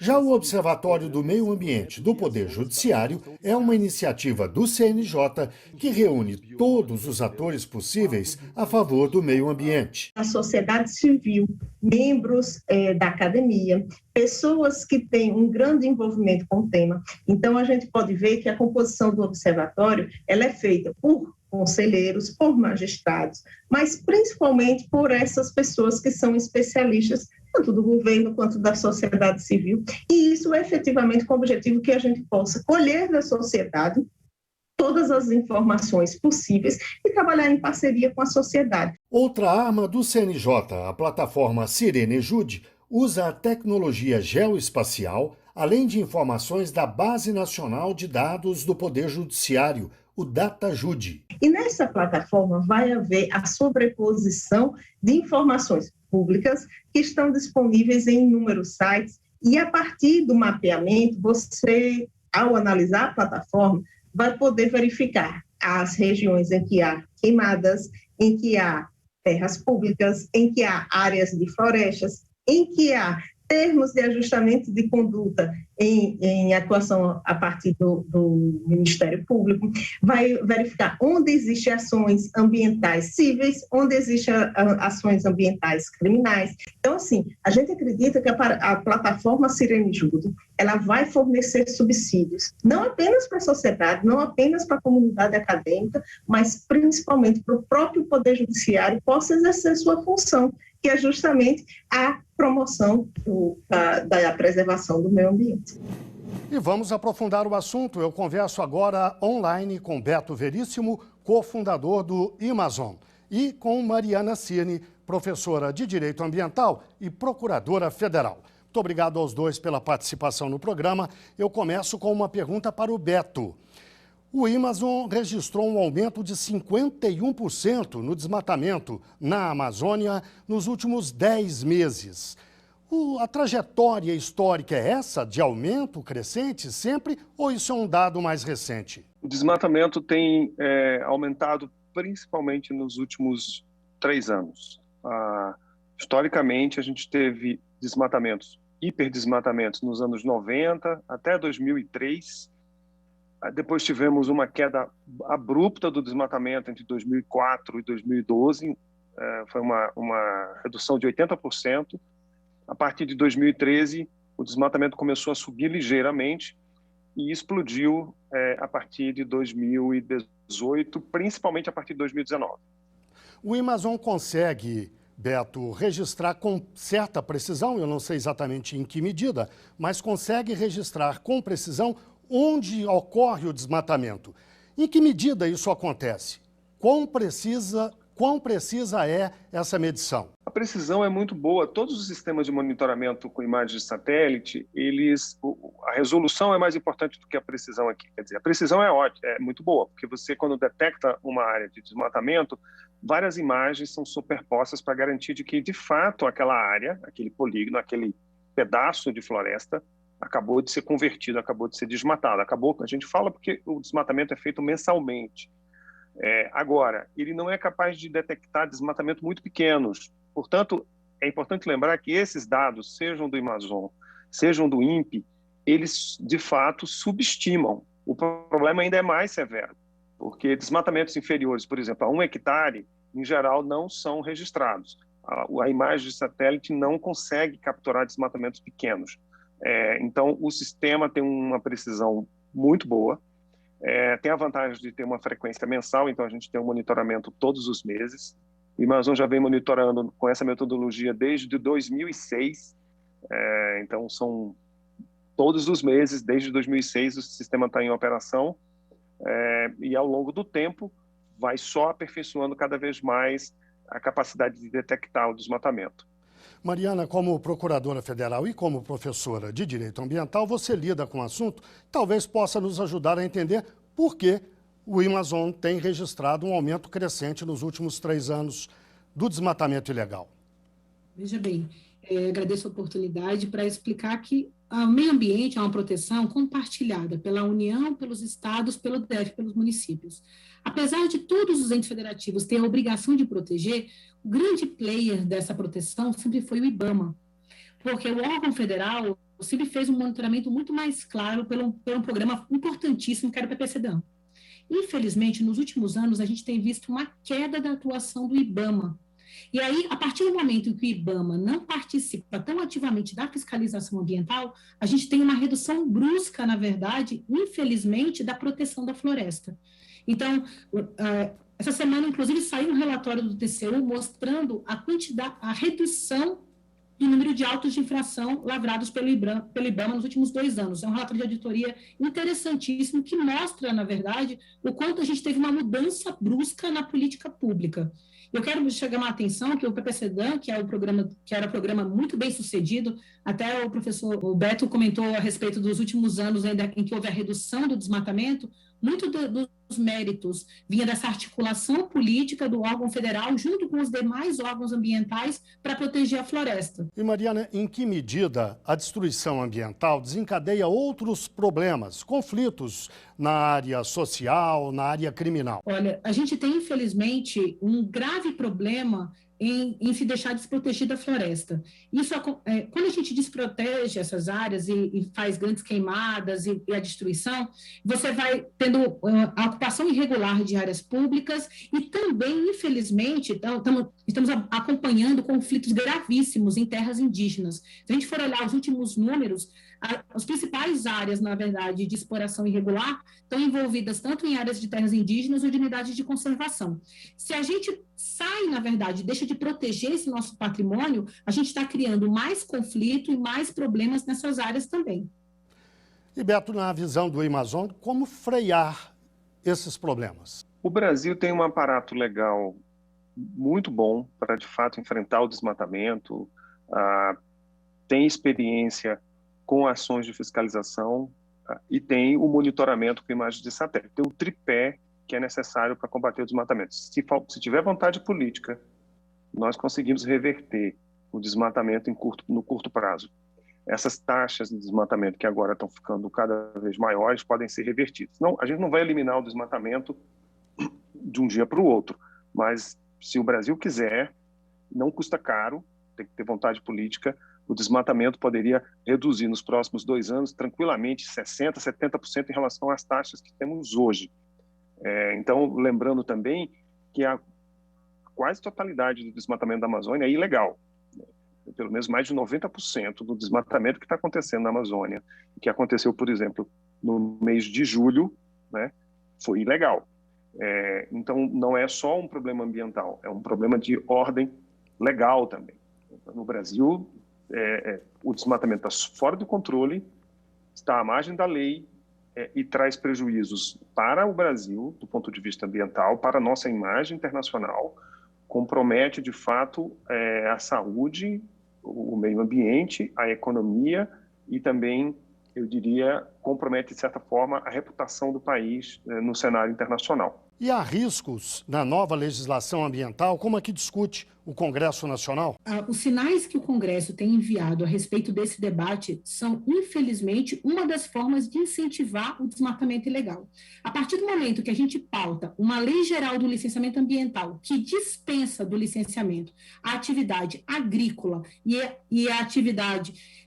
Já o Observatório do Meio Ambiente do Poder Judiciário é uma iniciativa do CNJ que reúne todos os atores possíveis a favor do meio ambiente. A sociedade civil, membros da academia, pessoas que têm um grande envolvimento com o tema. Então, a gente pode ver que a composição do observatório ela é feita por conselheiros, por magistrados, mas principalmente por essas pessoas que são especialistas, tanto do governo quanto da sociedade civil, e isso é efetivamente com o objetivo que a gente possa colher da sociedade todas as informações possíveis e trabalhar em parceria com a sociedade. Outra arma do CNJ, a plataforma Sirenejude, usa a tecnologia geoespacial, além de informações da Base Nacional de Dados do Poder Judiciário, o DataJude. E nessa plataforma vai haver a sobreposição de informações públicas que estão disponíveis em inúmeros sites e a partir do mapeamento, você, ao analisar a plataforma, vai poder verificar as regiões em que há queimadas, em que há terras públicas, em que há áreas de florestas, em que há termos de ajustamento de conduta em atuação a partir do Ministério Público, vai verificar onde existem ações ambientais cíveis, onde existem ações ambientais criminais. Então, assim, a gente acredita que a plataforma Sirenejude, ela vai fornecer subsídios, não apenas para a sociedade, não apenas para a comunidade acadêmica, mas principalmente para o próprio Poder Judiciário possa exercer sua função, que é justamente a promoção da preservação do meio ambiente. E vamos aprofundar o assunto. Eu converso agora online com Beto Veríssimo, cofundador do Imazon, e com Mariana Cirne, professora de Direito Ambiental e procuradora federal. Muito obrigado aos dois pela participação no programa. Eu começo com uma pergunta para o Beto. O Imazon registrou um aumento de 51% no desmatamento na Amazônia nos últimos 10 meses. A trajetória histórica é essa, de aumento crescente sempre, ou isso é um dado mais recente? O desmatamento tem aumentado principalmente nos últimos 3 anos. Historicamente, a gente teve desmatamentos, hiperdesmatamentos nos anos 90 até 2003. Depois tivemos uma queda abrupta do desmatamento entre 2004 e 2012, foi uma redução de 80%. A partir de 2013, o desmatamento começou a subir ligeiramente e explodiu a partir de 2018, principalmente a partir de 2019. O Imazon consegue, Beto, registrar com certa precisão, eu não sei exatamente em que medida, mas consegue registrar com precisão onde ocorre o desmatamento. Em que medida isso acontece? Quão precisa é essa medição? A precisão é muito boa. Todos os sistemas de monitoramento com imagens de satélite, a resolução é mais importante do que a precisão aqui. Quer dizer, a precisão é ótima, é muito boa, porque você, quando detecta uma área de desmatamento, várias imagens são superpostas para garantir de que, de fato, aquela área, aquele polígono, aquele pedaço de floresta, acabou de ser convertido, acabou de ser desmatado. A gente fala porque o desmatamento é feito mensalmente. Agora, ele não é capaz de detectar desmatamento muito pequenos. Portanto, é importante lembrar que esses dados, sejam do Imazon, sejam do INPE, eles, de fato, subestimam. O problema ainda é mais severo, porque desmatamentos inferiores, por exemplo, a 1 hectare, em geral, não são registrados. A imagem de satélite não consegue capturar desmatamentos pequenos. Então, o sistema tem uma precisão muito boa, tem a vantagem de ter uma frequência mensal, então a gente tem um monitoramento todos os meses. O Imazon já vem monitorando com essa metodologia desde 2006, então são todos os meses, desde 2006 o sistema está em operação, e ao longo do tempo vai só aperfeiçoando cada vez mais a capacidade de detectar o desmatamento. Mariana, como procuradora federal e como professora de Direito Ambiental, você lida com o assunto, talvez possa nos ajudar a entender por que o Imazon tem registrado um aumento crescente nos últimos 3 anos do desmatamento ilegal. Veja bem, agradeço a oportunidade para explicar que o meio ambiente é uma proteção compartilhada pela União, pelos estados, pelo DF, pelos municípios. Apesar de todos os entes federativos terem a obrigação de proteger, o grande player dessa proteção sempre foi o IBAMA, porque o órgão federal o CIB fez um monitoramento muito mais claro pelo um programa importantíssimo que era o PPCDAM. Infelizmente, nos últimos anos, a gente tem visto uma queda da atuação do IBAMA. E aí, a partir do momento em que o IBAMA não participa tão ativamente da fiscalização ambiental, a gente tem uma redução brusca, na verdade, infelizmente, da proteção da floresta. Então, essa semana, inclusive, saiu um relatório do TCU mostrando a redução do número de autos de infração lavrados pelo IBAMA nos últimos 2 anos. É um relatório de auditoria interessantíssimo que mostra, na verdade, o quanto a gente teve uma mudança brusca na política pública. Eu quero chamar a atenção que o PPCDAM, que era um programa muito bem sucedido, até o professor Beto comentou a respeito dos últimos anos ainda em que houve a redução do desmatamento, muito dos méritos vinha dessa articulação política do órgão federal junto com os demais órgãos ambientais para proteger a floresta. E, Mariana, em que medida a destruição ambiental desencadeia outros problemas, conflitos na área social, na área criminal? Olha, a gente tem, infelizmente, um grave problema em se deixar desprotegida a floresta. Isso, quando a gente desprotege essas áreas e faz grandes queimadas e a destruição, você vai tendo a ocupação irregular de áreas públicas e também, infelizmente, estamos acompanhando conflitos gravíssimos em terras indígenas. Se a gente for olhar os últimos números, as principais áreas, na verdade, de exploração irregular estão envolvidas tanto em áreas de terras indígenas ou de unidades de conservação. Se a gente sai, na verdade, deixa de proteger esse nosso patrimônio, a gente está criando mais conflito e mais problemas nessas áreas também. E, Beto, na visão do Amazon, como frear esses problemas? O Brasil tem um aparato legal muito bom para, de fato, enfrentar o desmatamento, tem experiência com ações de fiscalização e tem o monitoramento com imagens de satélite. Tem o tripé que é necessário para combater o desmatamento. Se tiver vontade política, nós conseguimos reverter o desmatamento no curto prazo. Essas taxas de desmatamento que agora estão ficando cada vez maiores podem ser revertidas. Não, a gente não vai eliminar o desmatamento de um dia para o outro, mas se o Brasil quiser, não custa caro, tem que ter vontade política, o desmatamento poderia reduzir nos próximos 2 anos tranquilamente 60%, 70% em relação às taxas que temos hoje. Então, lembrando também que a quase totalidade do desmatamento da Amazônia é ilegal. Pelo menos mais de 90% do desmatamento que está acontecendo na Amazônia, que aconteceu, por exemplo, no mês de julho, né, foi ilegal. Então, não é só um problema ambiental, é um problema de ordem legal também. No Brasil, o desmatamento está fora do controle, está à margem da lei e traz prejuízos para o Brasil, do ponto de vista ambiental, para a nossa imagem internacional, compromete, de fato, a saúde, o meio ambiente, a economia e também, eu diria, compromete, de certa forma, a reputação do país no cenário internacional. E há riscos na nova legislação ambiental? Como é que discute o Congresso Nacional? Os sinais que o Congresso tem enviado a respeito desse debate são, infelizmente, uma das formas de incentivar o desmatamento ilegal. A partir do momento que a gente pauta uma lei geral do licenciamento ambiental que dispensa do licenciamento a atividade agrícola e a atividade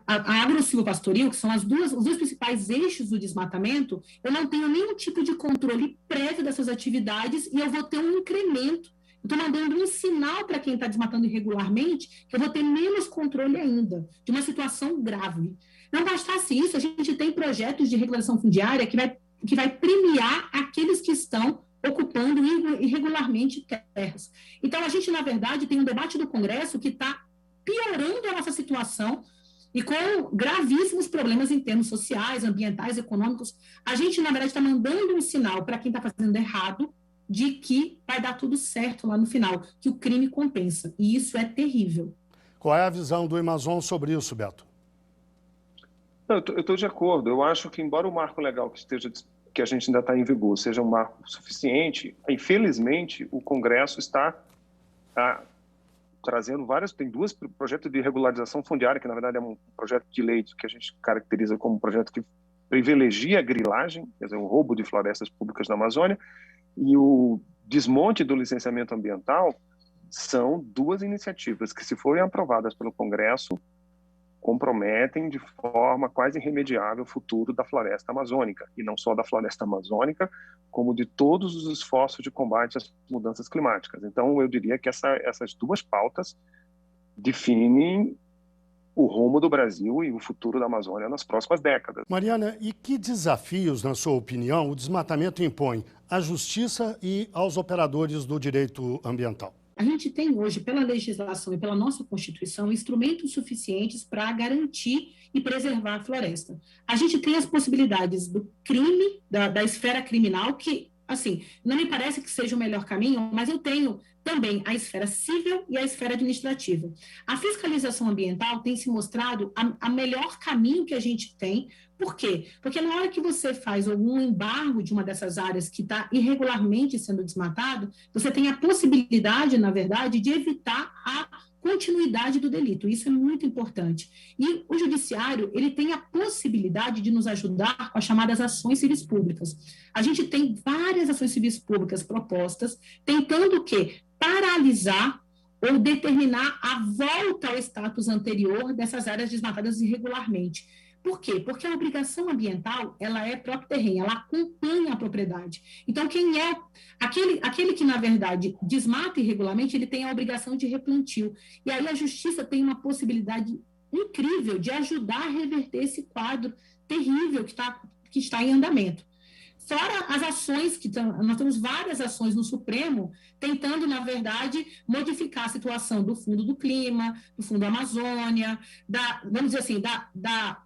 a agro-silvopastoril, que são os dois principais eixos do desmatamento, eu não tenho nenhum tipo de controle prévio dessas atividades e eu vou ter um incremento. Eu estou mandando um sinal para quem está desmatando irregularmente que eu vou ter menos controle ainda, de uma situação grave. Não bastasse isso, a gente tem projetos de regularização fundiária que vai premiar aqueles que estão ocupando irregularmente terras. Então, a gente, na verdade, tem um debate do Congresso que está piorando a nossa situação e com gravíssimos problemas em termos sociais, ambientais, econômicos. A gente, na verdade, está mandando um sinal para quem está fazendo errado de que vai dar tudo certo lá no final, que o crime compensa. E isso é terrível. Qual é a visão do Amazon sobre isso, Beto? Eu estou de acordo. Eu acho que, embora o marco legal que a gente ainda está em vigor seja um marco suficiente, infelizmente, o Congresso está trazendo tem 2 projetos de regularização fundiária, que na verdade é um projeto de lei que a gente caracteriza como um projeto que privilegia a grilagem, quer dizer, o roubo de florestas públicas na Amazônia, e o desmonte do licenciamento ambiental. São 2 iniciativas que, se forem aprovadas pelo Congresso, comprometem de forma quase irremediável o futuro da floresta amazônica, e não só da floresta amazônica, como de todos os esforços de combate às mudanças climáticas. Então, eu diria que essas duas pautas definem o rumo do Brasil e o futuro da Amazônia nas próximas décadas. Mariana, e que desafios, na sua opinião, o desmatamento impõe à justiça e aos operadores do direito ambiental? A gente tem hoje, pela legislação e pela nossa Constituição, instrumentos suficientes para garantir e preservar a floresta. A gente tem as possibilidades do crime, da esfera criminal, que, assim, não me parece que seja o melhor caminho, mas eu tenho também a esfera civil e a esfera administrativa. A fiscalização ambiental tem se mostrado a melhor caminho que a gente tem. Por quê? Porque na hora que você faz algum embargo de uma dessas áreas que está irregularmente sendo desmatado, você tem a possibilidade, na verdade, de evitar a continuidade do delito. Isso é muito importante. E o judiciário, ele tem a possibilidade de nos ajudar com as chamadas ações civis públicas. A gente tem várias ações civis públicas propostas, tentando o quê? Paralisar ou determinar a volta ao status anterior dessas áreas desmatadas irregularmente. Por quê? Porque a obrigação ambiental, ela é próprio terreno, ela acompanha a propriedade. Então, quem é aquele que, na verdade, desmata irregularmente, ele tem a obrigação de replantio. E aí a justiça tem uma possibilidade incrível de ajudar a reverter esse quadro terrível que está em andamento. Fora as ações nós temos várias ações no Supremo tentando, na verdade, modificar a situação do Fundo do Clima, do Fundo Amazônia, vamos dizer assim, da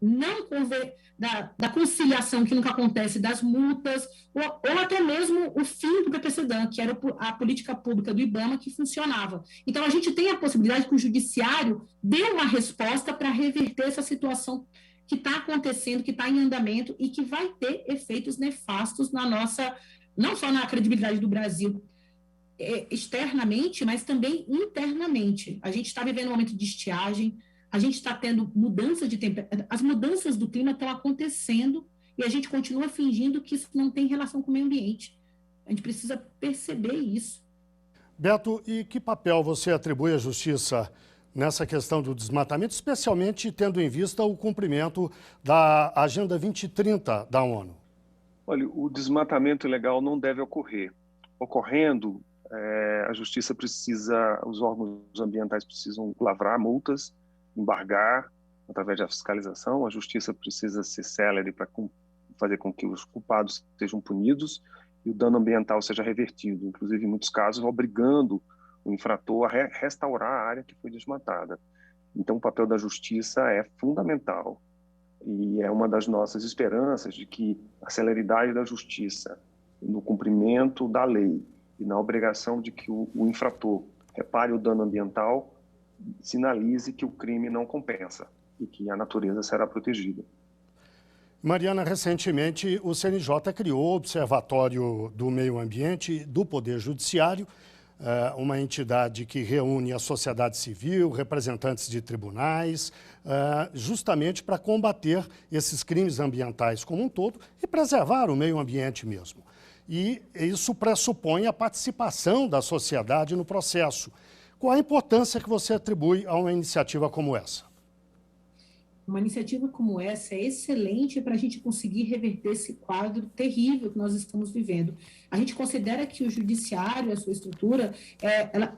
conciliação que nunca acontece das multas, ou até mesmo o fim do PPCDAN, que era a política pública do IBAMA que funcionava. Então, a gente tem a possibilidade que o judiciário dê uma resposta para reverter essa situação que está acontecendo, que está em andamento e que vai ter efeitos nefastos na nossa, não só na credibilidade do Brasil externamente, mas também internamente. A gente está vivendo um momento de estiagem, a gente está tendo mudança de temperatura, as mudanças do clima estão acontecendo e a gente continua fingindo que isso não tem relação com o meio ambiente. A gente precisa perceber isso. Beto, e que papel você atribui à justiça nessa questão do desmatamento, especialmente tendo em vista o cumprimento da Agenda 2030 da ONU? Olha, o desmatamento ilegal não deve ocorrer. Ocorrendo, a justiça precisa, os órgãos ambientais precisam lavrar multas, embargar através da fiscalização, a justiça precisa ser célere para fazer com que os culpados sejam punidos e o dano ambiental seja revertido, inclusive em muitos casos obrigando o infrator a restaurar a área que foi desmatada. Então, o papel da justiça é fundamental e é uma das nossas esperanças de que a celeridade da justiça no cumprimento da lei e na obrigação de que o infrator repare o dano ambiental sinalize que o crime não compensa e que a natureza será protegida. Mariana, recentemente o CNJ criou o Observatório do Meio Ambiente do Poder Judiciário, uma entidade que reúne a sociedade civil, representantes de tribunais, justamente para combater esses crimes ambientais como um todo e preservar o meio ambiente mesmo. E isso pressupõe a participação da sociedade no processo. Qual a importância que você atribui a uma iniciativa como essa? Uma iniciativa como essa é excelente para a gente conseguir reverter esse quadro terrível que nós estamos vivendo. A gente considera que o judiciário, a sua estrutura,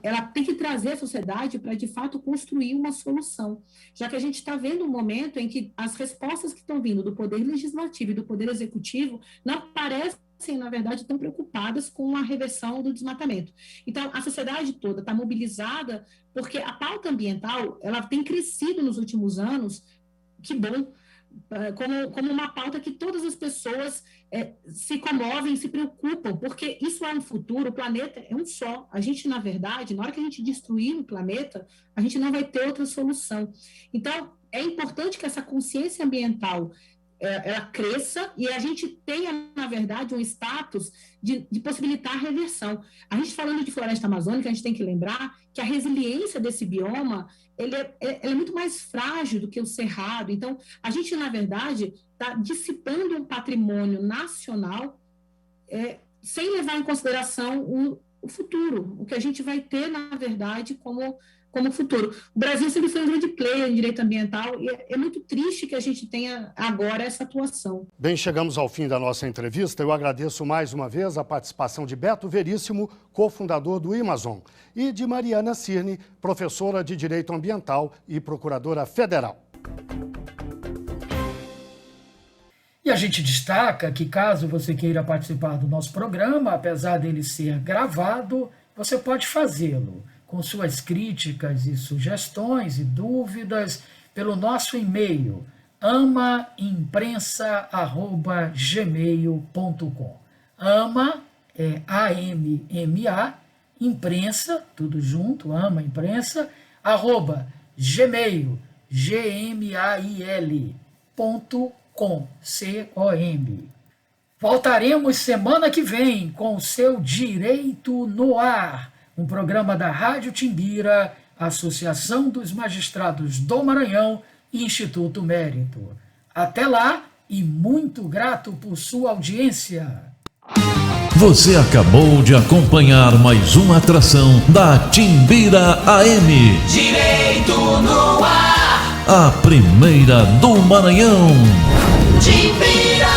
ela tem que trazer a sociedade para, de fato, construir uma solução, já que a gente está vendo um momento em que as respostas que estão vindo do Poder Legislativo e do Poder Executivo não parecem, na verdade, tão preocupadas com a reversão do desmatamento. Então, a sociedade toda está mobilizada porque a pauta ambiental ela tem crescido nos últimos anos. Que bom, como uma pauta que todas as pessoas se comovem, se preocupam, porque isso é um futuro, o planeta é um só. A gente, na verdade, na hora que a gente destruir o planeta, a gente não vai ter outra solução. Então, é importante que essa consciência ambiental ela cresça e a gente tenha, na verdade, um status de possibilitar a reversão. A gente falando de floresta amazônica, a gente tem que lembrar que a resiliência desse bioma ele é muito mais frágil do que o cerrado. Então, a gente, na verdade, está dissipando um patrimônio nacional sem levar em consideração o futuro, o que a gente vai ter, na verdade, como como futuro. O Brasil sempre foi um grande player em direito ambiental e é muito triste que a gente tenha agora essa atuação. Bem, chegamos ao fim da nossa entrevista. Eu agradeço mais uma vez a participação de Beto Veríssimo, cofundador do Amazon, e de Mariana Cirne, professora de Direito Ambiental e procuradora federal. E a gente destaca que, caso você queira participar do nosso programa, apesar dele ser gravado, você pode fazê-lo com suas críticas e sugestões e dúvidas pelo nosso e-mail amaimprensa@gmail.com. Ama é AMMA, imprensa, tudo junto, amaimprensa, @gmail, gmail.com. Voltaremos semana que vem com o seu Direito no Ar, um programa da Rádio Timbira, Associação dos Magistrados do Maranhão e Instituto Mérito. Até lá e muito grato por sua audiência. Você acabou de acompanhar mais uma atração da Timbira AM. Direito no Ar. A primeira do Maranhão. Timbira.